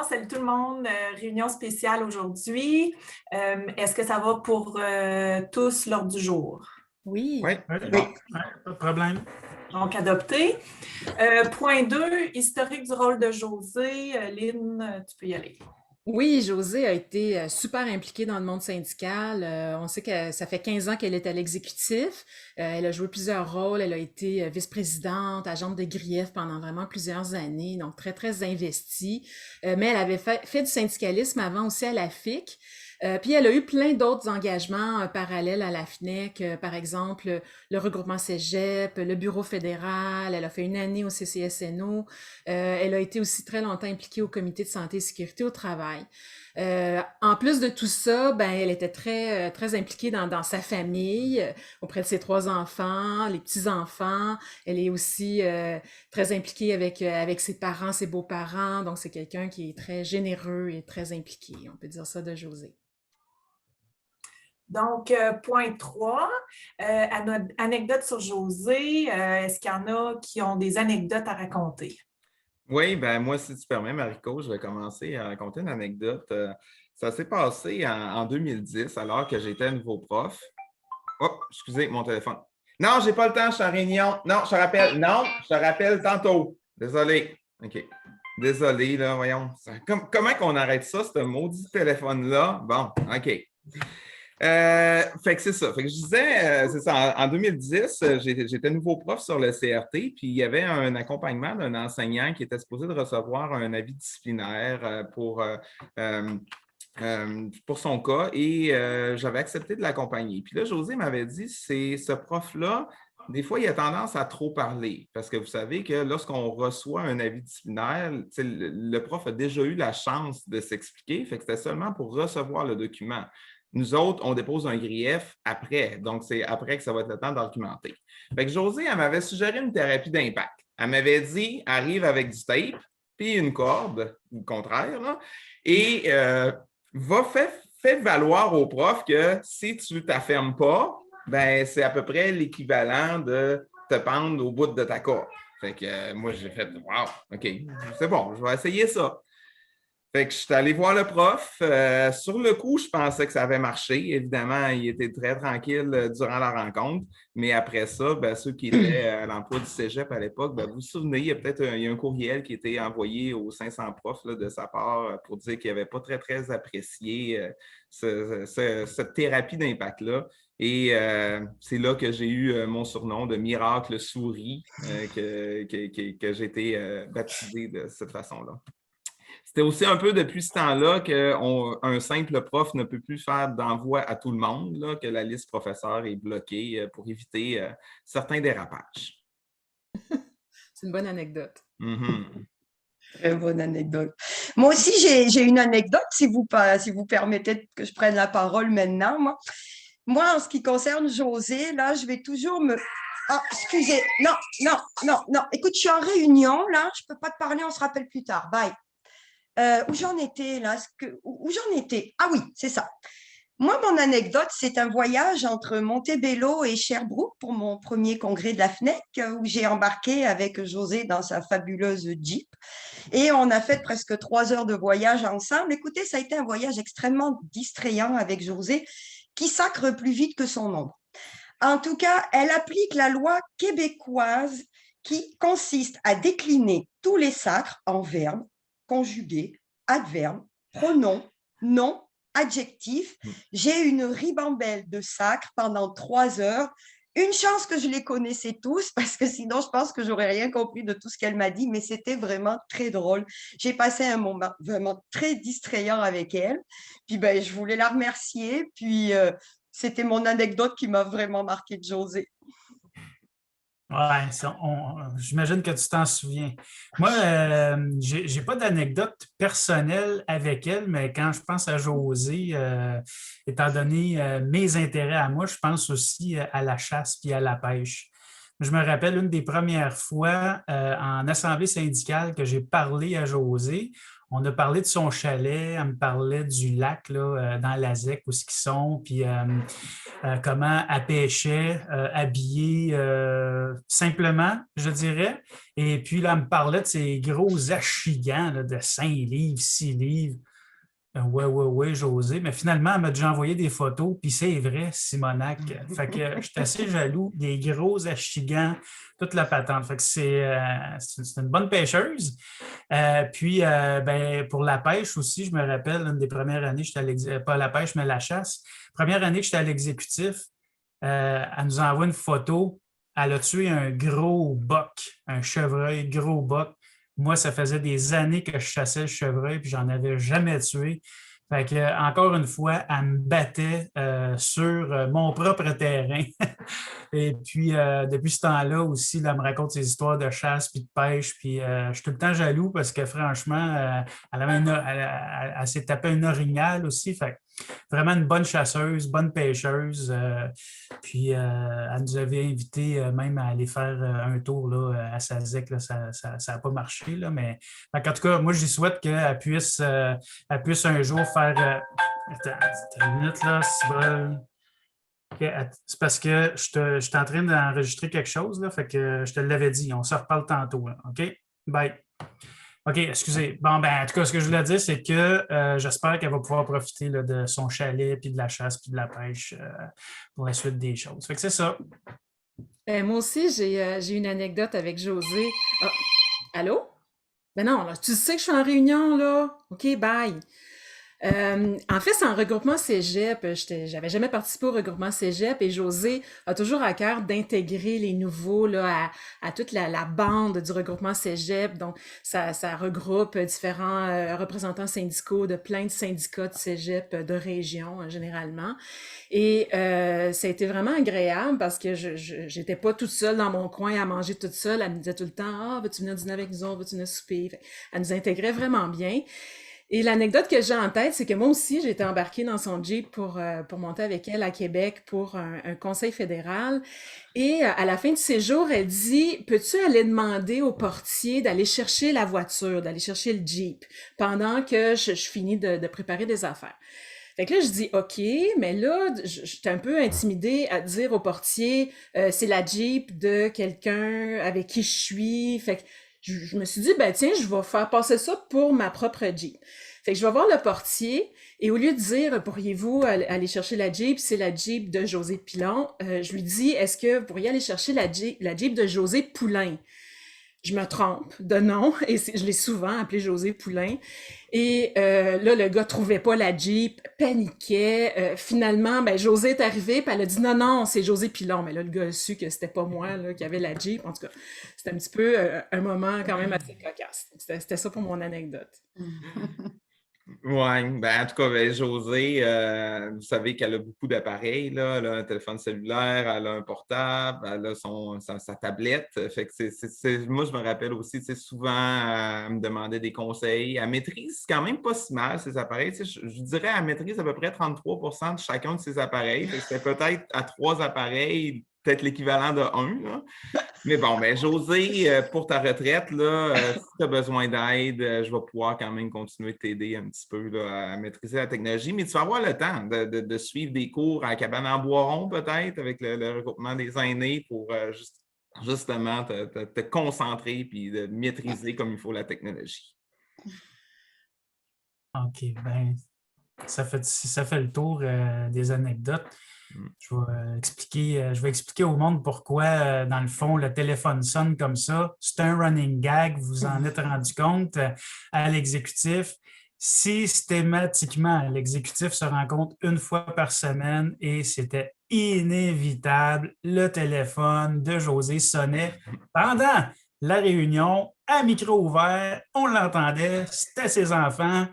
Salut tout le monde, réunion spéciale aujourd'hui. Est-ce que ça va pour tous l'ordre du jour? Oui, Oui, Oui, c'est oui, bon. pas de problème. Donc, adopté. Point 2, historique du rôle de José. Lynn, tu peux y aller. oui, Josée a été super impliquée dans le monde syndical. On sait que ça fait 15 ans qu'elle est à l'exécutif. Elle a joué plusieurs rôles. Elle a été vice-présidente, agente de grief pendant vraiment plusieurs années, donc très, très investie. Mais elle avait fait du syndicalisme avant aussi à la FIC. Puis elle a eu plein d'autres engagements parallèles à la FNEC, par exemple le regroupement Cégep, le bureau fédéral, elle a fait une année au CCSNO, elle a été aussi très longtemps impliquée au comité de santé et sécurité au travail. En plus de tout ça, ben, elle était très, très impliquée dans sa famille, auprès de ses 3 enfants, les petits-enfants. Elle est aussi très impliquée avec ses parents, ses beaux-parents. Donc, c'est quelqu'un qui est très généreux et très impliqué. On peut dire ça de Josée. Donc, point 3, anecdote sur José. Est-ce qu'il y en a qui ont des anecdotes à raconter? Oui, ben moi, si tu permets, Mariko, je vais commencer à raconter une anecdote. Ça s'est passé en 2010, alors que j'étais nouveau prof. Oh, excusez, mon téléphone. Non, j'ai pas le temps, je suis en réunion. Non, je te rappelle. Non, je te rappelle tantôt. Désolé. OK. Désolé, là, voyons. Comment qu'on arrête ça, ce maudit téléphone-là? Bon, OK. Fait que c'est ça. Fait que je disais, c'est ça, en 2010, j'étais nouveau prof sur le CRT, puis il y avait un accompagnement d'un enseignant qui était supposé de recevoir un avis disciplinaire pour son cas et j'avais accepté de l'accompagner. Puis là, José m'avait dit, c'est ce prof-là, des fois, il a tendance à trop parler parce que vous savez que lorsqu'on reçoit un avis disciplinaire, le prof a déjà eu la chance de s'expliquer, fait que c'était seulement pour recevoir le document. Nous autres, on dépose un grief après. Donc, c'est après que ça va être le temps d'argumenter. Fait que Josée, elle m'avait suggéré une thérapie d'impact. Elle m'avait dit, arrive avec du tape, puis une corde, ou le contraire, là, et fais valoir au prof que si tu ne t'affirmes pas, ben, c'est à peu près l'équivalent de te pendre au bout de ta corde. Fait que moi, j'ai fait, wow, OK, c'est bon, je vais essayer ça. Fait que je suis allé voir le prof. Sur le coup, je pensais que ça avait marché. Évidemment, il était très tranquille durant la rencontre. Mais après ça, ben, ceux qui étaient à l'emploi du cégep à l'époque, ben, vous vous souvenez, il y a peut-être un courriel qui a été envoyé aux 500 profs là, de sa part pour dire qu'il n'avait pas très, très apprécié cette thérapie d'impact-là. Et c'est là que j'ai eu mon surnom de Miracle Souris, que j'ai été baptisé de cette façon-là. C'était aussi un peu depuis ce temps-là qu'un simple prof ne peut plus faire d'envoi à tout le monde, là, que la liste professeur est bloquée pour éviter certains dérapages. C'est une bonne anecdote. Mm-hmm. Très bonne anecdote. Moi aussi, j'ai une anecdote, si vous permettez que je prenne la parole maintenant. Moi, en ce qui concerne Josée, là, je vais toujours me... Ah, excusez, non, non, non, non. Écoute, je suis en réunion, là, je ne peux pas te parler, on se rappelle plus tard. Bye. Où j'en étais, là? Où j'en étais? Ah oui, c'est ça. Moi, mon anecdote, c'est un voyage entre Montebello et Sherbrooke pour mon premier congrès de la FNEC, où j'ai embarqué avec José dans sa fabuleuse Jeep. Et on a fait presque 3 heures de voyage ensemble. Écoutez, ça a été un voyage extrêmement distrayant avec José, qui sacre plus vite que son ombre. En tout cas, elle applique la loi québécoise qui consiste à décliner tous les sacres en verbes, conjugués, adverbes, pronoms, noms, adjectifs. J'ai une ribambelle de sacres pendant 3 heures. Une chance que je les connaissais tous, parce que sinon, je pense que j'aurais rien compris de tout ce qu'elle m'a dit, mais c'était vraiment très drôle. J'ai passé un moment vraiment très distrayant avec elle. Puis, ben, je voulais la remercier. Puis, c'était mon anecdote qui m'a vraiment marqué de Josée. Ouais, j'imagine que tu t'en souviens. Moi, j'ai pas d'anecdote personnelle avec elle, mais quand je pense à Josée, étant donné mes intérêts à moi, je pense aussi à la chasse puis à la pêche. Je me rappelle une des premières fois en assemblée syndicale que j'ai parlé à Josée. On a parlé de son chalet, elle me parlait du lac là, dans la ZEC où ils sont, puis comment elle pêchait, habillée simplement, je dirais. Et puis là, elle me parlait de ces gros achigans là, de 5 livres, 6 livres. Ouais, José. Mais finalement, elle m'a déjà envoyé des photos, puis c'est vrai, Simonac. Fait que je suis assez jaloux des gros achigans, toute la patente. Fait que c'est une bonne pêcheuse. Puis, ben, pour la pêche aussi, je me rappelle, une des premières années, pas la pêche, mais la chasse. Première année que j'étais à l'exécutif, elle nous envoie une photo. Elle a tué un gros boc, un chevreuil, gros boc. Moi, ça faisait des années que je chassais le chevreuil, puis j'en avais jamais tué. Fait que, encore une fois, elle me battait sur mon propre terrain. Et puis, depuis ce temps-là aussi, là, elle me raconte ses histoires de chasse puis de pêche. Puis, je suis tout le temps jaloux parce que, franchement, elle s'est tapée une orignale aussi. Fait que, vraiment une bonne chasseuse, bonne pêcheuse. Puis, elle nous avait invités même à aller faire un tour là, à Sazec. Là, ça n'a pas marché. Là, mais en tout cas, moi, j'y souhaite qu'elle puisse un jour faire. Attends une minute, là, c'est bon. Okay, c'est parce que je suis en train d'enregistrer quelque chose, là, fait que je te l'avais dit. On se reparle tantôt. Là, OK? Bye. OK, excusez. Bon, ben, en tout cas, ce que je voulais dire, c'est que j'espère qu'elle va pouvoir profiter là, de son chalet, puis de la chasse, puis de la pêche pour la suite des choses. Fait que c'est ça. Moi aussi, j'ai une anecdote avec José. Ah, allô? Ben non, là, tu sais que je suis en réunion, là. OK, bye. En fait, c'est un regroupement cégep. J'avais jamais participé au regroupement cégep et José a toujours à cœur d'intégrer les nouveaux là, à toute la bande du regroupement cégep. Donc, ça regroupe différents représentants syndicaux de plein de syndicats de cégep de région, généralement. Et ça a été vraiment agréable parce que j'étais pas toute seule dans mon coin à manger toute seule. Elle me disait tout le temps, « Ah, veux-tu venir dîner avec nous autres? Veux-tu venir souper? » Elle nous intégrait vraiment bien. Et l'anecdote que j'ai en tête, c'est que moi aussi, j'ai été embarquée dans son Jeep pour monter avec elle à Québec pour un conseil fédéral. Et à la fin du séjour, elle dit, « Peux-tu aller demander au portier d'aller chercher la voiture, d'aller chercher le Jeep pendant que je finis de préparer des affaires? » Fait que là, je dis, OK, mais là, j'étais un peu intimidée à dire au portier, c'est la Jeep de quelqu'un avec qui je suis. Fait que je me suis dit, ben tiens, je vais faire passer ça pour ma propre Jeep. Fait que je vais voir le portier et au lieu de dire, pourriez-vous aller chercher la Jeep, c'est la Jeep de José Pilon, je lui dis, est-ce que vous pourriez aller chercher la Jeep de José Poulain? Je me trompe de nom, et je l'ai souvent appelé José Poulain. Et là, le gars trouvait pas la Jeep, paniquait. Finalement, ben José est arrivée, puis elle a dit non, c'est José Pilon. Mais là, le gars a su que c'était pas moi là, qui avait la Jeep. En tout cas, c'était un petit peu un moment quand même assez cocasse. C'était ça pour mon anecdote. Oui, ben, en tout cas, ben, Josée, vous savez qu'elle a beaucoup d'appareils, là. Elle a un téléphone cellulaire, elle a un portable, elle a sa tablette. Fait que moi, je me rappelle aussi, souvent, elle me demandait des conseils. Elle maîtrise quand même pas si mal ses appareils. Je dirais qu'elle maîtrise à peu près 33% de chacun de ses appareils. C'est peut-être à 3 appareils, peut-être l'équivalent de 1. Là. Mais bon, ben Josée, pour ta retraite, là, si tu as besoin d'aide, je vais pouvoir quand même continuer de t'aider un petit peu là, à maîtriser la technologie. Mais tu vas avoir le temps de suivre des cours à la cabane en Boiron, peut-être, avec le regroupement des aînés pour justement te concentrer et de maîtriser comme il faut la technologie. OK, bien, ça fait le tour des anecdotes. Je vais expliquer au monde pourquoi, dans le fond, le téléphone sonne comme ça. C'est un running gag, vous vous en êtes rendu compte à l'exécutif. Systématiquement, l'exécutif se rencontre une fois par semaine et c'était inévitable. Le téléphone de José sonnait pendant la réunion, à micro ouvert, on l'entendait, c'était ses enfants.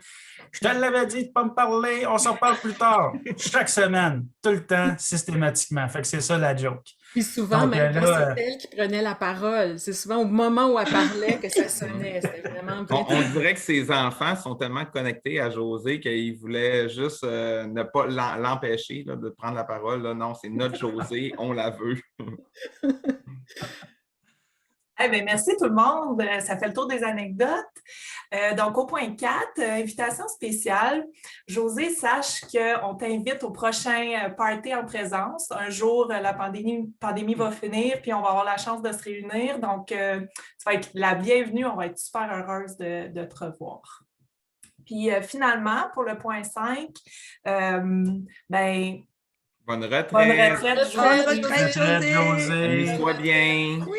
Je te l'avais dit de ne pas me parler, on s'en parle plus tard. Chaque semaine, tout le temps, systématiquement. Fait que c'est ça la joke. Puis souvent, Donc même quand là, c'est elle qui prenait la parole, c'est souvent au moment où elle parlait que ça sonnait. C'était vraiment On dirait que ses enfants sont tellement connectés à Josée qu'ils voulaient juste ne pas l'empêcher là, de prendre la parole. Là. Non, c'est notre Josée, on la veut. Eh bien, merci tout le monde. Ça fait le tour des anecdotes. Donc, au point 4, invitation spéciale. Josée, sache qu'on t'invite au prochain party en présence. Un jour, la pandémie va finir, puis on va avoir la chance de se réunir. Donc, tu vas être la bienvenue. On va être super heureuse de te revoir. Puis, finalement, pour le point 5, ben, Bonne retraite. bonne retraite, Bonne Josée. retraite, Josée. Josée. Amuse-toi bien. Oui.